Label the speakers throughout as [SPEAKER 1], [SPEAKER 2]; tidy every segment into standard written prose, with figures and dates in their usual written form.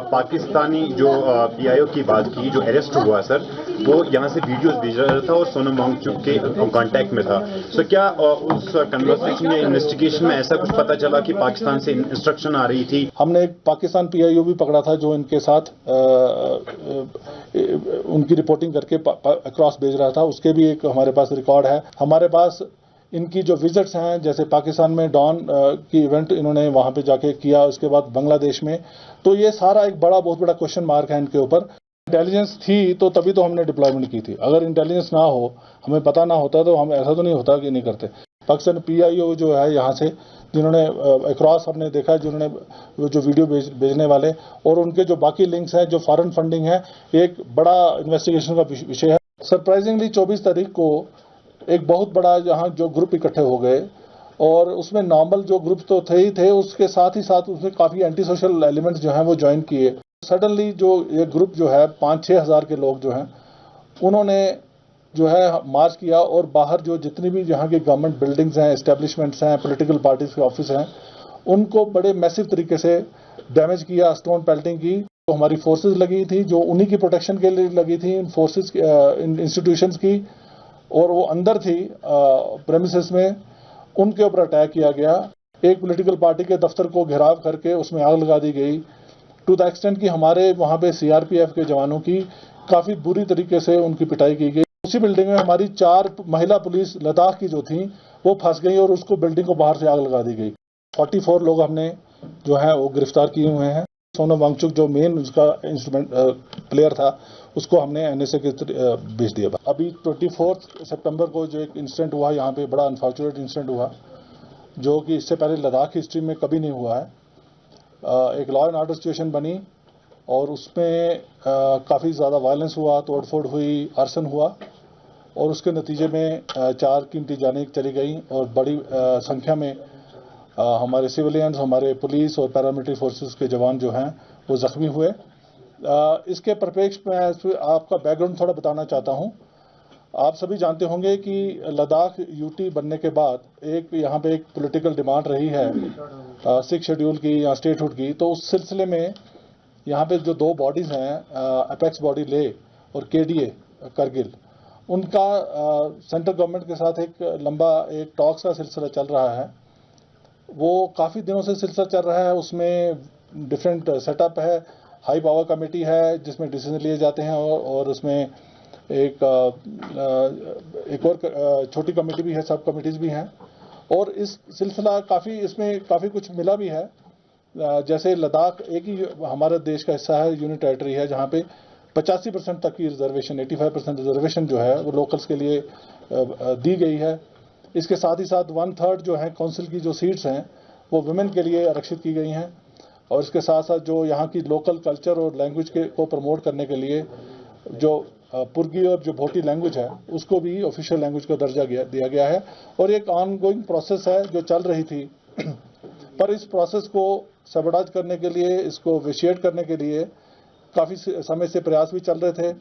[SPEAKER 1] पाकिस्तानी जो पीआईओ की बात की, जो अरेस्ट हुआ सर, वो यहाँ से वीडियोस भेज रहा था और सोनम वांगचुक के कांटेक्ट में था। सो क्या उस कन्वर्सेशन या इन्वेस्टिगेशन में ऐसा कुछ पता चला कि पाकिस्तान से इंस्ट्रक्शन आ रही थी?
[SPEAKER 2] हमने एक पाकिस्तान पीआईओ भी पकड़ा था जो इनके साथ उनकी रिपोर्टिंग करके अक्रॉस भेज रहा था। उसके भी एक हमारे पास रिकॉर्ड है। हमारे पास इनकी जो विजिट्स हैं, जैसे पाकिस्तान में डॉन की इवेंट इन्होंने वहां पे जाके किया, उसके बाद बांग्लादेश में, तो ये सारा एक बहुत बड़ा क्वेश्चन मार्क है इनके ऊपर। इंटेलिजेंस थी तो तभी तो हमने डिप्लॉयमेंट की थी। अगर इंटेलिजेंस ना हो, हमें पता ना होता, तो हम ऐसा तो नहीं होता कि नहीं करते। पाकिस्तान पीआईओ जो है यहाँ से, जिन्होंने अक्रॉस हमने देखा है, जिन्होंने जो वीडियो भेजने वाले और उनके जो बाकी लिंक्स हैं, जो फॉरेन फंडिंग है, एक बड़ा इन्वेस्टिगेशन का विषय है। सरप्राइजिंगली 24 तारीख को एक बहुत बड़ा यहाँ जो ग्रुप इकट्ठे हो गए और उसमें नॉर्मल जो ग्रुप तो थे ही थे, उसके साथ ही साथ उसमें काफ़ी एंटी सोशल एलिमेंट्स जो हैं वो ज्वाइन किए। सडनली जो ये ग्रुप जो है 5-6 हज़ार के लोग जो हैं, उन्होंने जो है मार्च किया और बाहर जो जितनी भी यहाँ की गवर्नमेंट बिल्डिंग्स हैं, एस्टेब्लिशमेंट्स हैं, पॉलिटिकल पार्टीज के ऑफिस हैं, उनको बड़े मैसिव तरीके से डैमेज किया, स्टोन पेल्टिंग की। तो हमारी फोर्सेज लगी थी जो उन्हीं की प्रोटेक्शन के लिए लगी थी, इन फोर्सेज इंस्टीट्यूशंस की, और वो अंदर थी प्रेमिसेस में, उनके ऊपर अटैक किया गया। एक पॉलिटिकल पार्टी के दफ्तर को घेराव करके उसमें आग लगा दी गई, टू द एक्सटेंट कि हमारे वहाँ पे सीआरपीएफ के जवानों की काफ़ी बुरी तरीके से उनकी पिटाई की गई। उसी बिल्डिंग में हमारी 4 महिला पुलिस लद्दाख की जो थी वो फंस गई और उसको बिल्डिंग को बाहर से आग लगा दी गई। 44 लोग हमने जो है वो गिरफ्तार किए हुए हैं। सोनम वांगचुक जो मेन उसका इंस्ट्रूमेंट प्लेयर था, उसको हमने एनएसए के भेज दिया। अभी 24 सितंबर को जो एक इंसिडेंट हुआ यहाँ पे, बड़ा अनफॉर्चुनेट इंसिडेंट हुआ, जो कि इससे पहले लद्दाख की हिस्ट्री में कभी नहीं हुआ है। एक लॉ एंड ऑर्डर सिचुएशन बनी और उसमें काफ़ी ज़्यादा वायलेंस हुआ, तोड़फोड़ हुई, आर्सन हुआ और उसके नतीजे में 4 कीमती जानें चली गई और बड़ी संख्या में हमारे सिविलियंस, हमारे पुलिस और पैरामिलिट्री फोर्सेस के जवान जो हैं वो ज़ख्मी हुए। इसके परिप्रेक्ष्य में आपका बैकग्राउंड थोड़ा बताना चाहता हूँ। आप सभी जानते होंगे कि लद्दाख यूटी बनने के बाद एक यहाँ पे एक पॉलिटिकल डिमांड रही है 6 शेड्यूल की या स्टेटहुड की। तो उस सिलसिले में यहाँ पे जो 2 बॉडीज़ हैं, अपेक्स बॉडी ले और केडीए करगिल, उनका सेंट्रल गवर्नमेंट के साथ एक लंबा एक टॉक्स का सिलसिला चल रहा है। वो काफ़ी दिनों से सिलसिला चल रहा है। उसमें डिफरेंट सेटअप है, हाई पावर कमेटी है जिसमें डिसीजन लिए जाते हैं और उसमें एक और छोटी कमेटी भी है, सब कमेटीज़ भी हैं। और इस सिलसिला काफ़ी, इसमें काफ़ी कुछ मिला भी है। जैसे लद्दाख एक ही हमारे देश का हिस्सा है, यूनिट टेरिटरी है, जहाँ पे 85% तक की रिजर्वेशन, 85% रिजर्वेशन जो है वो लोकल्स के लिए दी गई है। इसके साथ ही साथ 1/3 जो है काउंसिल की जो सीट्स हैं वो वुमेन के लिए आरक्षित की गई हैं। और इसके साथ साथ जो यहाँ की लोकल कल्चर और लैंग्वेज को प्रमोट करने के लिए जो पुर्गी और जो भोटी लैंग्वेज है उसको भी ऑफिशियल लैंग्वेज का दर्जा दिया गया है। और एक ऑनगोइंग प्रोसेस है जो चल रही थी पर इस प्रोसेस को सबटाज करने के लिए, इसको विशिएट करने के लिए काफ़ी समय से प्रयास भी चल रहे थे,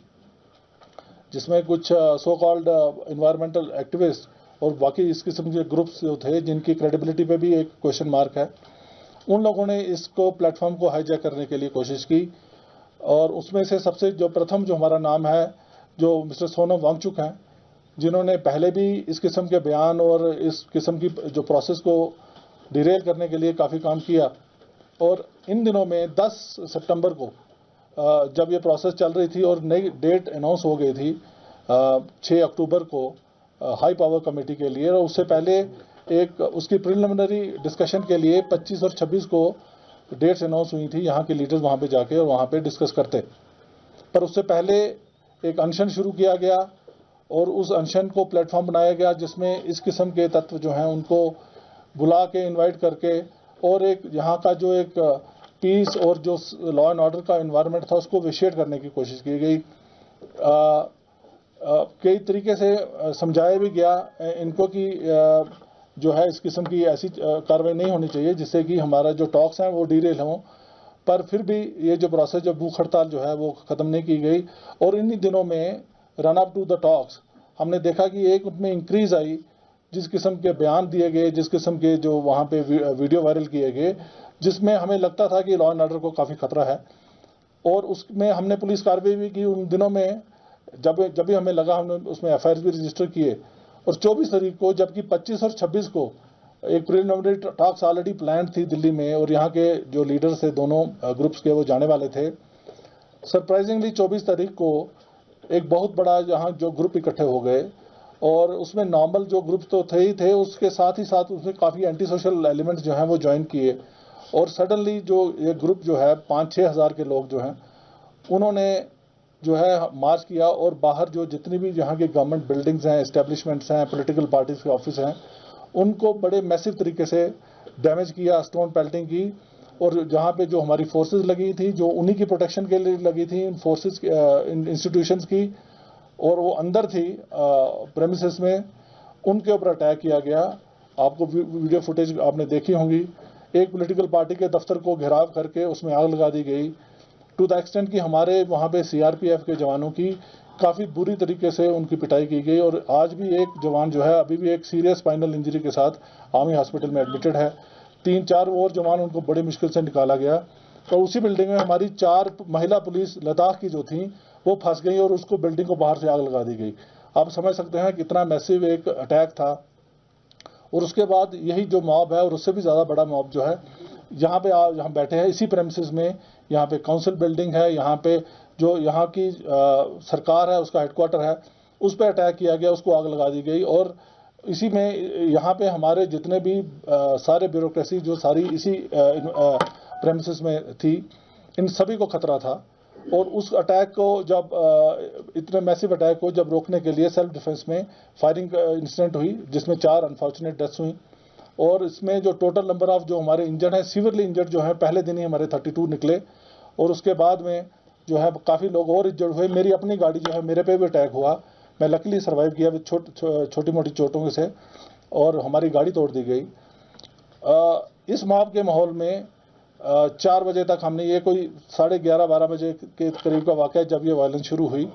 [SPEAKER 2] जिसमें कुछ सो कॉल्ड इन्वायरमेंटल एक्टिविस्ट और बाकी इस किस्म के ग्रुप्स जो थे जिनकी क्रेडिबिलिटी पे भी एक क्वेश्चन मार्क है, उन लोगों ने इसको प्लेटफॉर्म को हाईजैक करने के लिए कोशिश की। और उसमें से सबसे जो प्रथम जो हमारा नाम है, जो मिस्टर सोनम वांगचुक हैं, जिन्होंने पहले भी इस किस्म के बयान और इस किस्म की जो प्रोसेस को डिरेल करने के लिए काफ़ी काम किया। और इन दिनों में 10 सितंबर को जब ये प्रोसेस चल रही थी और नई डेट अनाउंस हो गई थी 6 अक्टूबर को हाई पावर कमेटी के लिए, और उससे पहले एक उसकी प्रिलिमिनरी डिस्कशन के लिए 25 और 26 को डेट्स अनाउंस हुई थी। यहाँ के लीडर्स वहाँ पे जाके और वहाँ पे डिस्कस करते, पर उससे पहले एक अनशन शुरू किया गया और उस अनशन को प्लेटफॉर्म बनाया गया जिसमें इस किस्म के तत्व जो हैं उनको बुला के इनवाइट करके और एक यहाँ का जो एक पीस और जो लॉ एंड ऑर्डर का इन्वायरमेंट था उसको विशिएट करने की कोशिश की गई। कई तरीके से समझाया भी गया इनको कि जो है इस किस्म की ऐसी कार्रवाई नहीं होनी चाहिए जिससे कि हमारा जो टॉक्स हैं वो डीरेल हों। पर फिर भी ये जो प्रोसेस, जो भूख हड़ताल जो है वो ख़त्म नहीं की गई। और इन्हीं दिनों में run up to the talks हमने देखा कि एक उनमें इंक्रीज़ आई, जिस किस्म के बयान दिए गए, जिस किस्म के जो वहाँ पे वीडियो वायरल किए गए, जिसमें हमें लगता था कि लॉ एंड ऑर्डर को काफ़ी खतरा है। और उसमें हमने पुलिस कार्रवाई भी की उन दिनों में। जब भी हमें लगा हमने उसमें एफआईआर भी रजिस्टर किए। और 24 तारीख को, जबकि 25 और 26 को एक प्रिलिमिनरी टॉक्स ऑलरेडी प्लान थी दिल्ली में, और यहाँ के जो लीडर्स थे दोनों ग्रुप्स के, वो जाने वाले थे। सरप्राइजिंगली 24 तारीख को एक बहुत बड़ा यहाँ जो ग्रुप इकट्ठे हो गए, और उसमें नॉर्मल जो ग्रुप तो थे ही थे, उसके साथ ही साथ उसमें काफ़ी एंटी सोशल एलिमेंट्स जो हैं वो ज्वाइन किए। और सडनली जो ये ग्रुप जो है 5-6 हज़ार के लोग जो हैं, उन्होंने जो है मार्च किया, और बाहर जो जितनी भी यहाँ की गवर्नमेंट बिल्डिंग्स हैं, एस्टेब्लिशमेंट्स हैं, पॉलिटिकल पार्टीज के ऑफिस हैं, उनको बड़े मैसिव तरीके से डैमेज किया, स्टोन पेल्टिंग की। और जहाँ पे जो हमारी फोर्सेस लगी थी, जो उन्हीं की प्रोटेक्शन के लिए लगी थी, इन फोर्सेस इन इंस्टीट्यूशंस की, और वो अंदर थी प्रेमिसेस में, उनके ऊपर अटैक किया गया। आपको वीडियो फुटेज आपने देखी होंगी। एक पॉलिटिकल पार्टी के दफ्तर को घेराव करके उसमें आग लगा दी गई, टू द एक्सटेंट कि हमारे वहाँ पे सीआरपीएफ के जवानों की काफ़ी बुरी तरीके से उनकी पिटाई की गई। और आज भी एक जवान जो है अभी भी एक सीरियस स्पाइनल इंजरी के साथ आर्मी हॉस्पिटल में एडमिटेड है। 3-4 और जवान उनको बड़ी मुश्किल से निकाला गया। और उसी बिल्डिंग में हमारी 4 महिला पुलिस लद्दाख की जो थी वो फंस गई, और उसको बिल्डिंग को बाहर से आग लगा दी गई। आप समझ सकते हैं कितना मैसिव एक अटैक था। और उसके बाद यही जो मॉब है, और उससे भी ज़्यादा बड़ा मॉब जो है, यहाँ पे हम बैठे हैं इसी प्रेमिसेस में, यहाँ पे काउंसिल बिल्डिंग है, यहाँ पे जो यहाँ की सरकार है उसका हेडक्वार्टर है, उस पर अटैक किया गया, उसको आग लगा दी गई। और इसी में यहाँ पे हमारे जितने भी सारे ब्यूरोक्रेसी जो सारी इसी प्रेमिसेस में थी, इन सभी को खतरा था। और उस अटैक को जब इतने मैसिव अटैक को जब रोकने के लिए सेल्फ डिफेंस में फायरिंग इंसिडेंट हुई, जिसमें 4 अनफॉर्चुनेट डेथ्स हुई। और इसमें जो टोटल नंबर ऑफ जो हमारे इंजर्ड हैं, सीवियरली इंजर्ड जो है, पहले दिन ही हमारे 32 निकले। और उसके बाद में जो है काफ़ी लोग और इंजर्ड हुए। मेरी अपनी गाड़ी जो है, मेरे पे भी अटैक हुआ, मैं लकीली सर्वाइव किया छोटी मोटी चोटों से, और हमारी गाड़ी तोड़ दी गई। इस मॉब के माहौल में 4 बजे तक हमने, ये कोई 11:30-12 बजे के करीब का वाक़या जब ये वायलेंस शुरू हुई,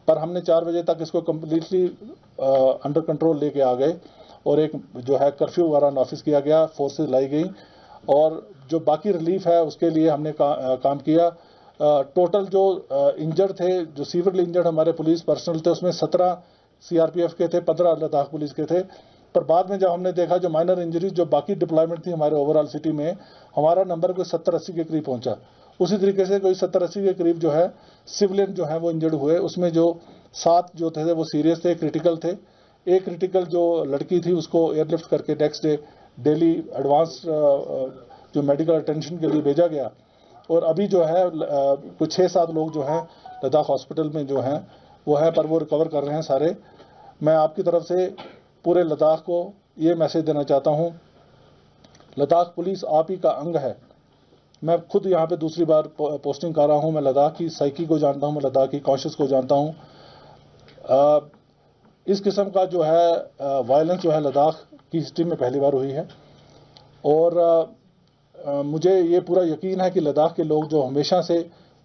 [SPEAKER 2] पर हमने 4 बजे तक इसको कम्प्लीटली अंडर कंट्रोल लेके आ गए। और एक जो है कर्फ्यू वगैरह नाफिज किया गया, फोर्सेस लाई गई, और जो बाकी रिलीफ है उसके लिए हमने काम किया। टोटल जो इंजर्ड थे, जो सीवियरली इंजर्ड हमारे पुलिस पर्सनल थे, उसमें 17 सीआरपीएफ के थे, 15 लद्दाख पुलिस के थे। पर बाद में जब हमने देखा जो माइनर इंजरीज जो बाकी डिप्लॉयमेंट थी हमारे ओवरऑल सिटी में, हमारा नंबर कोई 70-80 के करीब पहुंचा। उसी तरीके से कोई 70-80 के करीब जो है सिविलियन जो है वो इंजर्ड हुए। उसमें जो 7 जो थे वो सीरियस थे, क्रिटिकल थे। एक क्रिटिकल जो लड़की थी उसको एयरलिफ्ट करके नेक्स्ट डे दिल्ली एडवांस जो मेडिकल अटेंशन के लिए भेजा गया। और अभी जो है कुछ 6-7 लोग जो हैं लद्दाख हॉस्पिटल में जो हैं वो है, पर वो रिकवर कर रहे हैं सारे। मैं आपकी तरफ से पूरे लद्दाख को ये मैसेज देना चाहता हूँ, लद्दाख पुलिस आप ही का अंग है। मैं खुद यहाँ पे दूसरी बार पोस्टिंग कर रहा हूँ। मैं लद्दाख की साइकी को जानता हूँ, मैं लद्दाख की कॉन्शियस को जानता हूँ। इस किस्म का जो है वायलेंस जो है लद्दाख की हिस्ट्री में पहली बार हुई है। और मुझे ये पूरा यकीन है कि लद्दाख के लोग जो हमेशा से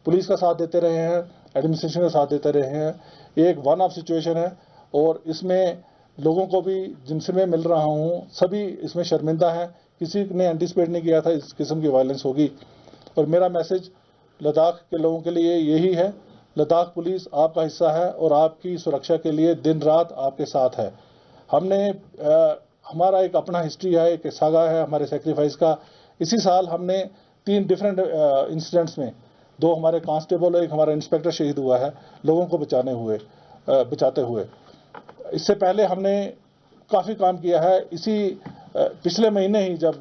[SPEAKER 2] पुलिस का साथ देते रहे हैं, एडमिनिस्ट्रेशन का साथ देते रहे हैं, ये एक वन ऑफ सिचुएशन है। और इसमें लोगों को भी जिनसे मैं मिल रहा हूँ सभी इसमें शर्मिंदा हैं। किसी ने एंटिसिपेट नहीं किया था इस किस्म की वायलेंस होगी। और मेरा मैसेज लद्दाख के लोगों के लिए यही है, लद्दाख पुलिस आपका हिस्सा है और आपकी सुरक्षा के लिए दिन रात आपके साथ है। हमने हमारा एक अपना हिस्ट्री है, एक सागा है हमारे सेक्रीफाइस का। इसी साल हमने 3 डिफरेंट इंसिडेंट्स में 2 हमारे कांस्टेबल और 1 हमारा इंस्पेक्टर शहीद हुआ है लोगों को बचाते हुए। इससे पहले हमने काफ़ी काम किया है। इसी पिछले महीने ही जब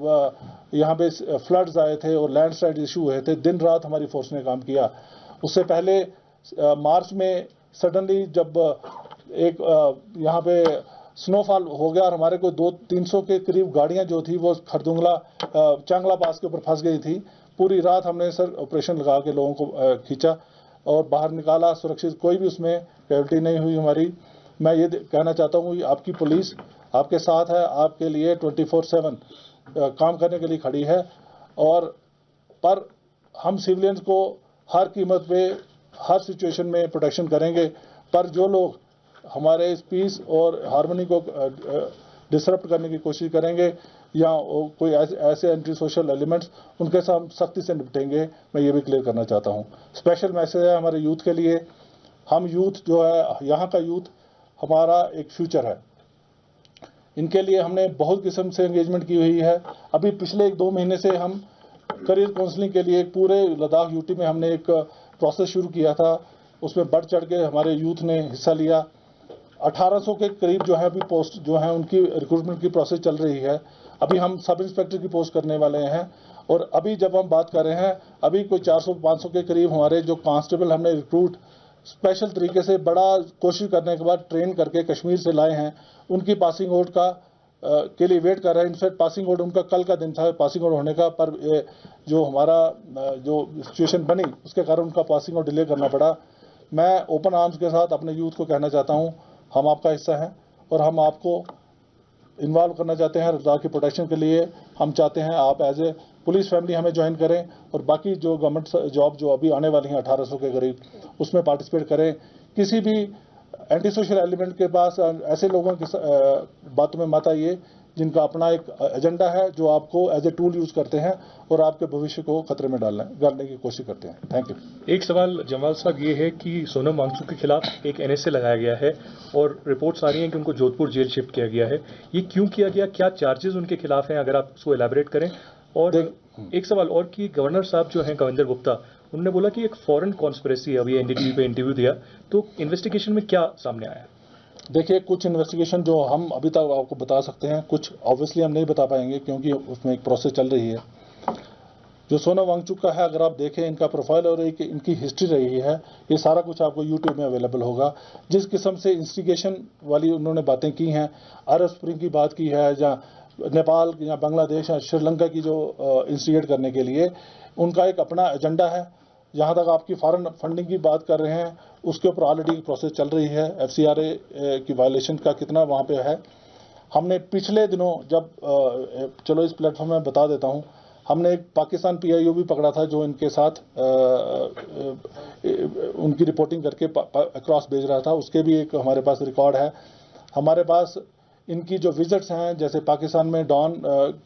[SPEAKER 2] यहाँ पे फ्लड्स आए थे और लैंडस्लाइड इशू हुए थे, दिन रात हमारी फोर्स ने काम किया। उससे पहले मार्च में सडनली जब एक यहाँ पे स्नोफॉल हो गया और हमारे को 200-300 के करीब गाड़ियाँ जो थी वो खरदुंगला चांगला पास के ऊपर फंस गई थी। पूरी रात हमने सर ऑपरेशन लगा के लोगों को खींचा और बाहर निकाला सुरक्षित। कोई भी उसमें कैजुअल्टी नहीं हुई हमारी। मैं ये कहना चाहता हूँ कि आपकी पुलिस आपके साथ है, आपके लिए 24/7 काम करने के लिए खड़ी है। और पर हम सिविलियंस को हर कीमत पे हर सिचुएशन में प्रोटेक्शन करेंगे। पर जो लोग हमारे इस पीस और हार्मनी को डिसरप्ट करने की कोशिश करेंगे या कोई ऐसे एंटी सोशल एलिमेंट्स, उनके साथ हम सख्ती से निपटेंगे। मैं ये भी क्लियर करना चाहता हूँ। स्पेशल मैसेज है हमारे यूथ के लिए। हम यूथ जो है, यहाँ का यूथ हमारा एक फ्यूचर है। इनके लिए हमने बहुत किस्म से एंगेजमेंट की हुई है। अभी पिछले 1-2 महीने से हम करियर काउंसलिंग के लिए पूरे लद्दाख यूटी में हमने एक प्रोसेस शुरू किया था। उसमें बढ़ चढ़ के हमारे यूथ ने हिस्सा लिया। 1800 के करीब जो है अभी पोस्ट जो है उनकी रिक्रूटमेंट की प्रोसेस चल रही है। अभी हम सब इंस्पेक्टर की पोस्ट करने वाले हैं। और अभी जब हम बात कर रहे हैं, अभी कोई 400-500 के करीब हमारे जो कांस्टेबल हमने रिक्रूट स्पेशल तरीके से बड़ा कोशिश करने के बाद ट्रेन करके कश्मीर से लाए हैं। उनकी पासिंग आउट का के लिए वेट कर रहे हैं। इनफैक्ट पासिंग आउट उनका कल का दिन था पासिंग आउट होने का, पर जो हमारा जो सिचुएशन बनी उसके कारण उनका पासिंग आउट डिले करना पड़ा। मैं ओपन आर्म्स के साथ अपने यूथ को कहना चाहता हूं, हम आपका हिस्सा हैं और हम आपको इन्वॉल्व करना चाहते हैं लद्दाख की प्रोटेक्शन के लिए। हम चाहते हैं आप एज ए पुलिस फैमिली हमें ज्वाइन करें और बाकी जो गवर्नमेंट जॉब जो अभी आने वाली हैं 1800 के करीब, उसमें पार्टिसिपेट करें। किसी भी एंटी सोशल एलिमेंट के पास ऐसे लोगों की बातों में मत आइए जिनका अपना एक एजेंडा है, जो आपको एज ए टूल यूज करते हैं और आपके भविष्य को खतरे में डालने की कोशिश करते हैं। Thank you.
[SPEAKER 3] एक सवाल जमाल साहब ये है कि सोनम वांगचुक के खिलाफ एक NSA लगाया गया है और रिपोर्ट्स आ रही हैं कि उनको जोधपुर जेल शिफ्ट किया गया है। ये क्यों किया गया, क्या चार्जेस उनके खिलाफ हैं, अगर आप उसको एलैबोरेट करें। और एक सवाल और कि गवर्नर साहब जो हैं कविंदर गुप्ता, उन्होंने बोला कि एक फॉरेन कॉन्स्पिरेसी है। अभी NDTV पे इंटरव्यू दिया, तो इन्वेस्टिगेशन में क्या सामने आया?
[SPEAKER 2] देखिए, कुछ इन्वेस्टिगेशन जो हम अभी तक आपको बता सकते हैं, कुछ ऑब्वियसली हम नहीं बता पाएंगे क्योंकि उसमें एक प्रोसेस चल रही है। जो सोनम वांगचुक का है, अगर आप देखें इनका प्रोफाइल और एक इनकी हिस्ट्री रही है, ये सारा कुछ आपको यूट्यूब में अवेलेबल होगा। जिस किस्म से इंस्टिगेशन वाली उन्होंने बातें की हैं, अरब स्प्रिंग की बात की है, या नेपाल या बांग्लादेश या श्रीलंका की जो इंस्टिगेट करने के लिए उनका एक अपना एजेंडा है। जहाँ तक आपकी फॉरेन फंडिंग की बात कर रहे हैं, उसके ऊपर ऑलरेडी प्रोसेस चल रही है। FCRA की वायलेशन का कितना वहाँ पे है। हमने पिछले दिनों जब चलो इस प्लेटफॉर्म में बता देता हूँ, हमने एक पाकिस्तान PIO भी पकड़ा था जो इनके साथ उनकी रिपोर्टिंग करके अक्रॉस भेज रहा था। उसके भी एक हमारे पास रिकॉर्ड है। हमारे पास इनकी जो विजिट्स हैं, जैसे पाकिस्तान में डॉन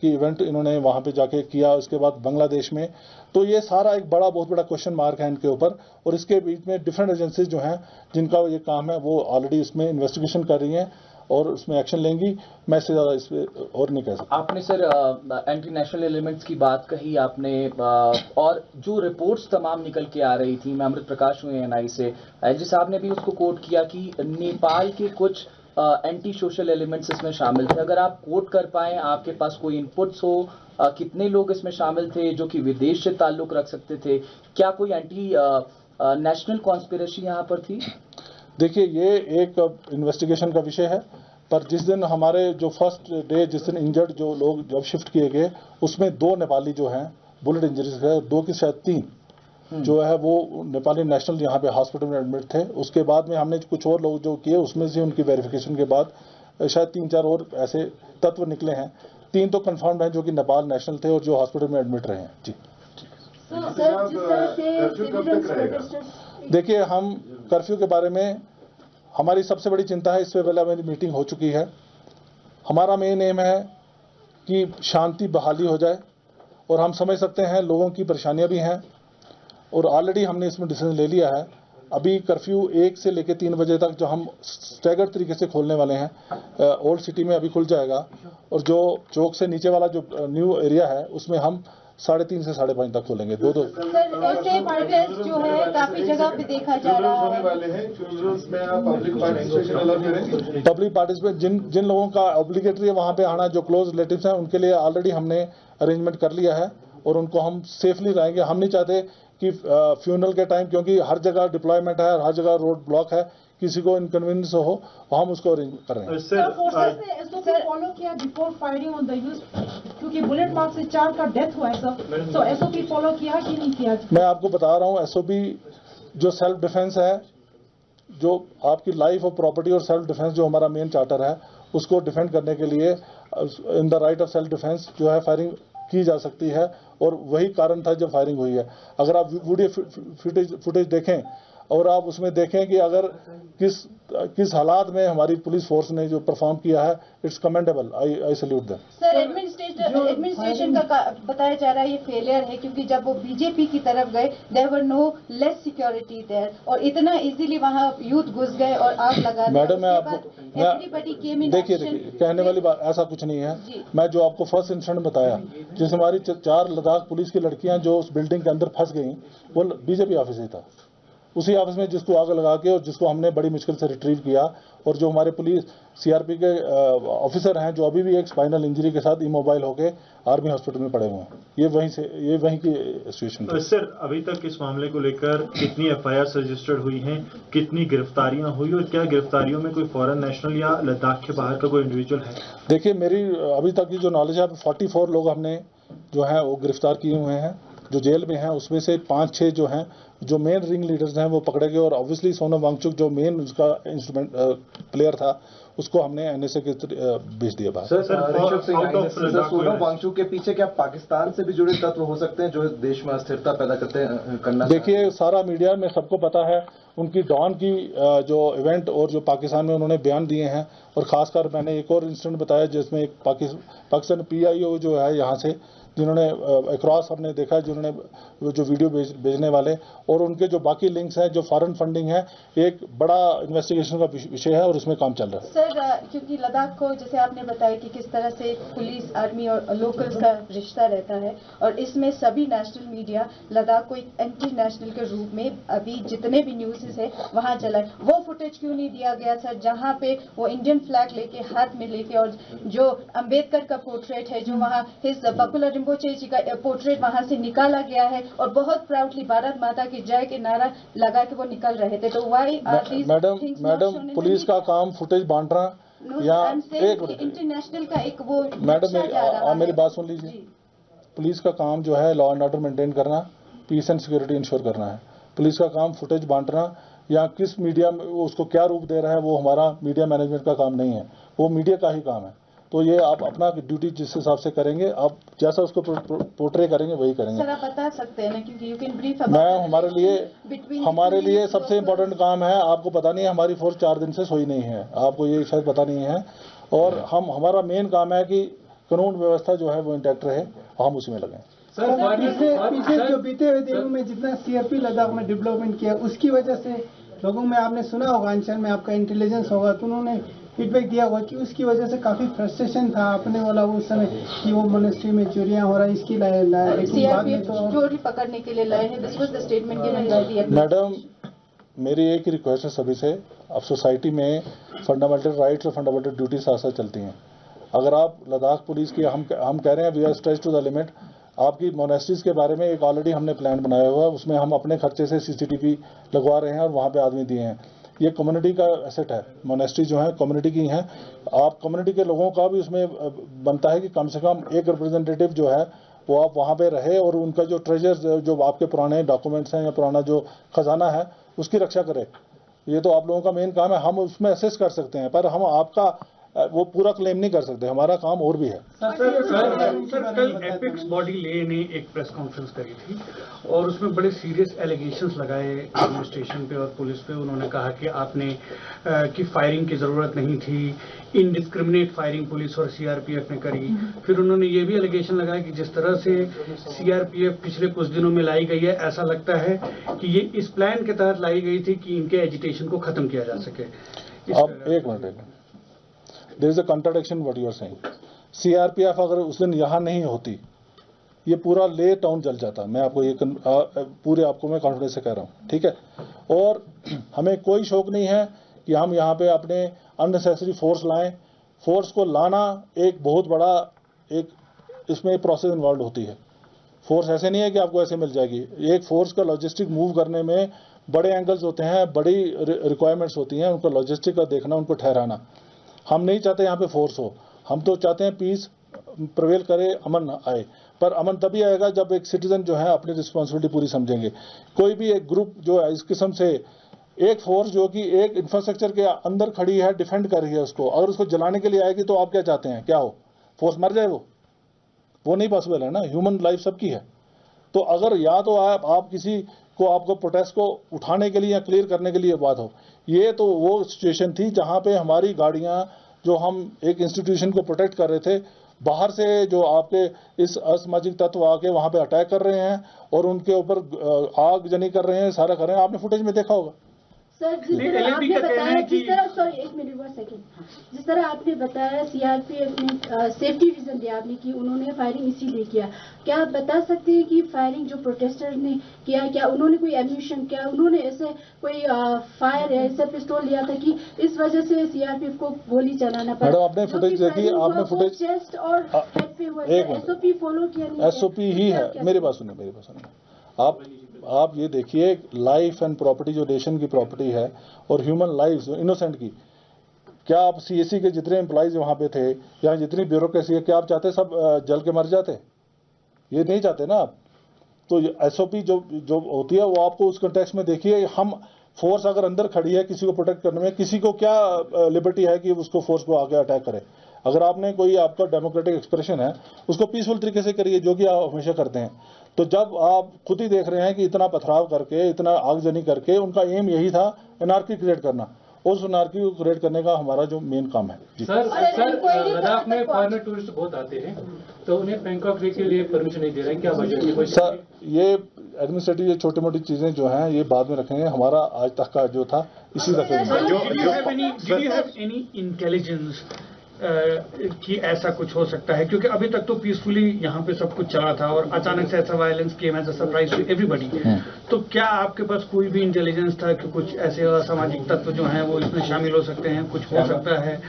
[SPEAKER 2] की इवेंट इन्होंने वहाँ पे जाके किया, उसके बाद बांग्लादेश में, तो ये सारा एक बहुत बड़ा क्वेश्चन मार्क है इनके ऊपर। और इसके बीच में डिफरेंट एजेंसीज जो हैं जिनका ये काम है वो ऑलरेडी इसमें इन्वेस्टिगेशन कर रही हैं और उसमें एक्शन लेंगी। मैं इससे ज़्यादा इस पर और नहीं कह सकता।
[SPEAKER 4] आपने सर एंटी नेशनल एलिमेंट्स की बात कही आपने, और जो रिपोर्ट्स तमाम निकल के आ रही थी, मैं अमृत प्रकाश हूँ NI से, LG साहब ने भी उसको कोट किया कि नेपाल के कुछ एंटी सोशल एलिमेंट्स इसमें शामिल थे। अगर आप कोट कर पाएं, आपके पास कोई इनपुट्स हो, कितने लोग इसमें शामिल थे जो कि विदेश से ताल्लुक रख सकते थे, क्या कोई एंटी नेशनल कॉन्स्पिरेसी यहाँ पर थी?
[SPEAKER 2] देखिए, ये एक इन्वेस्टिगेशन का विषय है, पर जिस दिन हमारे जो फर्स्ट डे जिस दिन इंजर्ड जो लोग जब शिफ्ट किए गए, उसमें 2 नेपाली जो हैं बुलेट इंजरीज है, 2 की शायद 3 जो है वो नेपाली नेशनल यहाँ पे हॉस्पिटल में एडमिट थे। उसके बाद में हमने कुछ और लोग जो किए, उसमें से उनकी वेरिफिकेशन के बाद शायद 3-4 और ऐसे तत्व निकले हैं। 3 तो कंफर्म्ड हैं जो कि नेपाल नेशनल थे और जो हॉस्पिटल में एडमिट रहे हैं। जी देखिए, हम कर्फ्यू के बारे में हमारी सबसे बड़ी चिंता है, इससे पहले मेरी मीटिंग हो चुकी है। हमारा मेन एम है कि शांति बहाली हो जाए, और हम समझ सकते हैं लोगों की परेशानियां भी हैं और ऑलरेडी हमने इसमें डिसीजन ले लिया है। अभी कर्फ्यू 1 से लेकर 3 बजे तक जो हम स्टैगर तरीके से खोलने वाले हैं, ओल्ड सिटी में अभी खुल जाएगा, और जो चौक से नीचे वाला जो न्यू एरिया है उसमें हम 3:30 से 5:30 तक खोलेंगे। 2-2
[SPEAKER 5] सर, ऐसे प्रोटेस्ट जो है काफी जगह पे देखा जा रहा है।
[SPEAKER 2] पब्लिक पार्टिसिपेट जिन लोगों का ऑब्लिगेटरी है वहाँ पे आना, जो क्लोज रिलेटिव्स हैं, उनके लिए ऑलरेडी हमने अरेंजमेंट कर लिया है और उनको हम सेफली लाएंगे। हम नहीं चाहते कि फ्यूनरल के टाइम, क्योंकि हर जगह डिप्लॉयमेंट है, हर जगह रोड ब्लॉक है, किसी को इनकन्वीनियंस हो, हम उसको अरेंज कर रहे हैं।
[SPEAKER 5] सर, फोर्सेस ने SOP फॉलो किया before firing on the youth, क्योंकि बुलेट मार्क से 4 का डेथ हुआ है सर, तो SOP फॉलो किया कि नहीं किया?
[SPEAKER 2] मैं आपको बता रहा हूँ, SOP जो सेल्फ डिफेंस है, जो आपकी लाइफ और प्रॉपर्टी और सेल्फ डिफेंस जो हमारा मेन चार्टर है, उसको डिफेंड करने के लिए in the right of self defence जो है फायरिंग की जा सकती है, और वही कारण था जब फायरिंग हुई है। अगर आप वीडियो फुटेज देखें, और आप उसमें देखें कि अगर किस हालात में हमारी पुलिस फोर्स ने जो परफॉर्म किया है, it's commendable. I salute them.
[SPEAKER 6] Sir, administration का बताया जा रहा है ये फेलियर है, क्योंकि जब वो बीजेपी की तरफ गए there were no less security there, और इतना इजीली वहां यूथ घुस गए और आग लगा दी।
[SPEAKER 2] मैडम, मैं आपको देखिए कहने वाली बात ऐसा कुछ नहीं है। मैं जो आपको फर्स्ट इंसिडेंट बताया, जिस हमारी 4 लद्दाख पुलिस की लड़कियां जो उस बिल्डिंग के अंदर फंस गई, वो बीजेपी ऑफिस ही था। उसी ऑफिस में जिसको आग लगा के और जिसको हमने बड़ी मुश्किल से रिट्रीव किया, और जो हमारे पुलिस सीआरपी के ऑफिसर हैं जो अभी भी एक स्पाइनल इंजरी के साथ इमोबाइल होके आर्मी हॉस्पिटल में पड़े हुए हैं, ये वहीं की सिचुएशन है।
[SPEAKER 7] सर, अभी तक इस मामले को लेकर कितनी एफआईआर रजिस्टर्ड हुई हैं, कितनी गिरफ्तारियां हुई, और क्या गिरफ्तारियों में कोई फॉरेन नेशनल या लद्दाख के बाहर का कोई इंडिविजुअल है?
[SPEAKER 2] देखिए, मेरी अभी तक की जो नॉलेज है, 44 लोग हमने जो है वो गिरफ्तार किए हुए हैं जो जेल में हैं। उसमें से 5-6 जो हैं, जो मेन रिंग लीडर्स हैं, वो पकड़े गए। और ऑब्वियसली सोनम वांगचुक जो मेन उसका इंस्ट्रूमेंट प्लेयर था, उसको हमने एनएसए के भेज दिया बाहर।
[SPEAKER 8] सर, सोनम वांगचुक के पीछे क्या पाकिस्तान से भी जुड़े तत्व हो सकते हैं जो देश में अस्थिरता पैदा करना?
[SPEAKER 2] देखिए, सारा मीडिया में सबको पता है उनकी डॉन की जो इवेंट और जो पाकिस्तान में उन्होंने बयान दिए हैं, और खासकर मैंने एक और इंसिडेंट बताया जिसमें एक पाकिस्तान PIO जो है यहाँ से, जिन्होंने अक्रॉस हमने देखा, जिन्होंने जो वीडियो भेजने वाले, और उनके जो बाकी लिंक्स हैं, जो फॉरेन फंडिंग है, एक बड़ा इन्वेस्टिगेशन का विषय है और उसमें काम चल रहा है।
[SPEAKER 6] सर, क्योंकि लद्दाख को जैसे आपने बताया कि किस तरह से पुलिस, आर्मी और लोकल्स का रिश्ता रहता है, और इसमें सभी नेशनल मीडिया लद्दाख को एक एंटी नेशनल के रूप में अभी जितने भी न्यूज़ है वहां चलाए, वो फुटेज क्यों नहीं दिया गया सर, जहां पे वो इंडियन फ्लैग लेके हाथ में लेके, और जो अंबेडकर का पोर्ट्रेट है, जो वहां हिज बकुला रिम्पोचे जी का पोर्ट्रेट वहां से निकाला गया है, और बहुत प्राउडली भारत माता की जय के नारा लगा के वो निकल रहे थे। तो वाई
[SPEAKER 2] मैडम, पुलिस का काम फुटेज बांटना या एक
[SPEAKER 6] इंटरनेशनल का एक वो
[SPEAKER 2] मैडम, आप मेरी बात सुन लीजिए। पुलिस का काम जो है लॉ एंड ऑर्डर मेंटेन करना, पीस एंड सिक्योरिटी इंश्योर करना है। पुलिस का काम फुटेज बांटना या किस मीडिया में उसको क्या रूप दे रहा है, वो हमारा मीडिया मैनेजमेंट का काम नहीं है, वो मीडिया का ही काम है। तो ये आप अपना ड्यूटी जिस हिसाब से करेंगे, आप जैसा उसको पोर्ट्रे करेंगे वही करेंगे।
[SPEAKER 6] सर, आप बता सकते हैं ना, क्योंकि यू कैन ब्रीफ
[SPEAKER 2] मैं हमारे लिए सबसे इम्पोर्टेंट काम है, आपको पता नहीं है, हमारी फोर्स 4 दिन से सोई नहीं है, आपको ये शायद पता नहीं है, और हमारा मेन काम है कि कानून व्यवस्था जो है वो इंटैक्ट रहे, हम उसी में लगे।
[SPEAKER 9] सर, पीछे जो बीते हुए दिनों में जितना सीआरपी लद्दाख में डेवलपमेंट किया, उसकी वजह से लोगों में, आपने सुना होगा अंचल में, आपका इंटेलिजेंस होगा, तो उन्होंने फीडबैक दिया होगा कि उसकी वजह से काफी फ्रस्ट्रेशन था अपने वाला उस समय कि वो मॉनेस्ट्री में चोरियां हो रहा है, इसकी
[SPEAKER 6] सीआरपीएफ चोरी पकड़ने के लिए लाए हैं। This was the statement given by the
[SPEAKER 2] madam, मेरी एक ही रिक्वेस्ट है सभी से, अब सोसाइटी में फंडामेंटल राइट्स और फंडामेंटल ड्यूटीज साथ साथ चलती हैं। अगर आप लद्दाख पुलिस की, हम कह रहे हैं we are stretched to the limit, आपकी मोनेस्ट्रीज के बारे में एक ऑलरेडी हमने प्लान बनाया हुआ है, उसमें हम अपने खर्चे से CCTV लगवा रहे हैं और वहाँ पे आदमी दिए हैं। ये कम्युनिटी का एसेट है, मोनेस्ट्री जो है कम्युनिटी की हैं। आप कम्युनिटी के लोगों का भी उसमें बनता है कि कम से कम एक रिप्रेजेंटेटिव जो है वो आप वहाँ पे रहे, और उनका जो ट्रेजर्स, जो आपके पुराने डॉक्यूमेंट्स हैं या पुराना जो खजाना है, उसकी रक्षा करे। ये तो आप लोगों का मेन काम है, हम उसमें असेस कर सकते हैं, पर हम आपका वो पूरा क्लेम नहीं कर सकते, हमारा काम और भी है।
[SPEAKER 10] सर, कल एपिक्स बॉडी ले ने एक प्रेस कॉन्फ्रेंस करी थी और उसमें बड़े सीरियस एलिगेशंस लगाए एडमिनिस्ट्रेशन पे और पुलिस पे। उन्होंने कहा कि आपने कि फायरिंग की ज़रूरत नहीं थी, इनडिस्क्रिमिनेट फायरिंग पुलिस और CRPF ने करी। फिर उन्होंने ये भी एलिगेशन लगाया कि जिस तरह से CRPF पिछले कुछ दिनों में लाई गई है, ऐसा लगता है कि ये इस प्लान के तहत लाई गई थी कि इनके एजिटेशन को ख़त्म किया जा सके।
[SPEAKER 2] अब एक minute, there is a contradiction what you are saying. CRPF अगर उस दिन यहाँ नहीं होती, ये पूरा ले टाउन जल जाता। मैं आपको ये पूरे आपको मैं कॉन्फिडेंस से कह रहा हूँ, ठीक है। और हमें कोई शौक नहीं है कि हम यहाँ पे अपने अननेसेसरी फोर्स लाएं। फोर्स को लाना एक बहुत बड़ा एक इसमें प्रोसेस इन्वॉल्व होती है। फोर्स ऐसे नहीं है कि आपको ऐसे मिल जाएगी। एक फोर्स का लॉजिस्टिक मूव करने में बड़े एंगल्स होते हैं, बड़ी रिक्वायरमेंट्स होती हैं, उनका लॉजिस्टिक का देखना, उनको ठहराना। हम नहीं चाहते यहाँ पे फोर्स हो, हम तो चाहते हैं पीस प्रवेल करे, अमन आए। पर अमन तभी आएगा जब एक सिटीजन जो है अपनी रिस्पॉन्सिबिलिटी पूरी समझेंगे। कोई भी एक ग्रुप जो है इस किस्म से, एक फोर्स जो कि एक इंफ्रास्ट्रक्चर के अंदर खड़ी है, डिफेंड कर रही है उसको, अगर उसको जलाने के लिए आएगी तो आप क्या चाहते हैं, क्या हो, फोर्स मर जाए? वो नहीं पॉसिबल है ना। ह्यूमन लाइफ सबकी है। तो अगर या तो आप किसी को आपको प्रोटेस्ट को उठाने के लिए या क्लियर करने के लिए बात हो। ये तो वो सिचुएशन थी जहां पे हमारी गाड़ियां, जो हम एक इंस्टीट्यूशन को प्रोटेक्ट कर रहे थे, बाहर से जो आपके इस असामाजिक तत्व आके वहां पे अटैक कर रहे हैं और उनके ऊपर आगजनी कर रहे हैं, सारा कर रहे हैं। आपने फुटेज में देखा होगा।
[SPEAKER 11] सर, जिस तरह आपने बताया, जिस तरह, सॉरी एक मिनट, 1 सेकेंड, जिस तरह आपने बताया सीआरपीएफ ने सेफ्टी रीजन दिया आपने कि उन्होंने फायरिंग इसीलिए किया, क्या आप बता सकते हैं कि फायरिंग जो प्रोटेस्टर ने किया, क्या उन्होंने कोई एम्यूनिशन, क्या उन्होंने ऐसे कोई फायर ऐसा पिस्तौल लिया था कि इस वजह से सीआरपीएफ को गोली चलाना पड़ा?
[SPEAKER 2] मैडम, आपने फुटेज देखी, आपने फुटेज
[SPEAKER 11] चेस्ट और हेड पे हुआ, एसओपी फॉलो किया नहीं?
[SPEAKER 2] एसओपी ही है। मेरी बात सुनिए। आप ये देखिए, लाइफ एंड प्रॉपर्टी जो नेशन की प्रॉपर्टी है और ह्यूमन लाइफ इनोसेंट की, क्या आप सीएससी के जितने एम्प्लॉइज वहां पे थे या जितनी ब्यूरोक्रेसी है, क्या आप चाहते सब जल के मर जाते? ये नहीं चाहते ना आप। तो एसओपी जो होती है वो आपको उस कंटेक्स्ट में देखिए। हम फोर्स अगर अंदर खड़ी है किसी को प्रोटेक्ट करने में, किसी को क्या लिबर्टी है कि उसको फोर्स को आगे अटैक करे? अगर आपने कोई आपका डेमोक्रेटिक एक्सप्रेशन है उसको पीसफुल तरीके से करिए, जो कि आप हमेशा करते हैं। तो जब आप खुद ही देख रहे हैं कि इतना पथराव करके, इतना आगजनी करके, उनका एम यही था एनार्की क्रिएट करना, उस एनार्की को क्रिएट करने का हमारा जो मेन काम है।
[SPEAKER 12] सर, लद्दाख में फॉरेनर टूरिस्ट बहुत आते हैं, तो उन्हें बैंकॉक के लिए परमिशन नहीं दे रहे हैं, क्या वजह है?
[SPEAKER 2] सर, ये एडमिनिस्ट्रेटिव ये छोटी मोटी चीजें जो हैं ये बाद में रखेंगे। हमारा आज तक का जो था इसी रखेंगे।
[SPEAKER 10] Do you have any intelligence कि ऐसा कुछ हो सकता है? क्योंकि अभी तक तो पीसफुली यहाँ पे सब कुछ चला था और अचानक से ऐसा violence came as a surprise to everybody. तो क्या आपके पास कोई भी इंटेलिजेंस था कि कुछ ऐसे असामाजिक तत्व जो हैं वो इसमें शामिल हो सकते हैं, कुछ हो सकता है?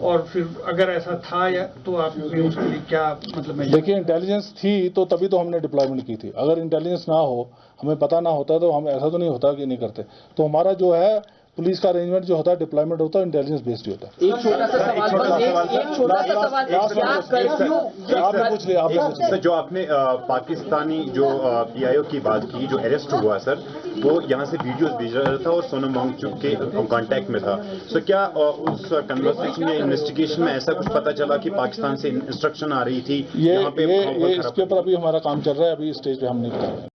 [SPEAKER 10] और फिर अगर ऐसा था या तो आपने उसके लिए क्या मतलब?
[SPEAKER 2] देखिए, इंटेलिजेंस थी तो तभी तो हमने डिप्लॉयमेंट की थी। अगर इंटेलिजेंस ना हो, हमें पता ना होता, तो हम ऐसा तो नहीं होता कि नहीं करते। तो हमारा जो है पुलिस का अरेंजमेंट जो होता है, डिप्लॉयमेंट होता है, इंटेलिजेंस बेस्ड होता है।
[SPEAKER 4] एक छोटा सा सवाल,
[SPEAKER 2] आपने पूछ लिया।
[SPEAKER 1] सर, जो आपने पाकिस्तानी जो पीआईओ की बात की, जो अरेस्ट हुआ सर, वो यहाँ से वीडियोस भेज रहा था और सोनम वांगचुक के कांटेक्ट में था। सो क्या उस कन्वर्सेशन या इन्वेस्टिगेशन में ऐसा कुछ पता चला कि पाकिस्तान से इंस्ट्रक्शन आ रही थी?
[SPEAKER 2] ये इसके ऊपर अभी हमारा काम चल रहा है, अभी स्टेज पे हम नहीं बता रहे हैं।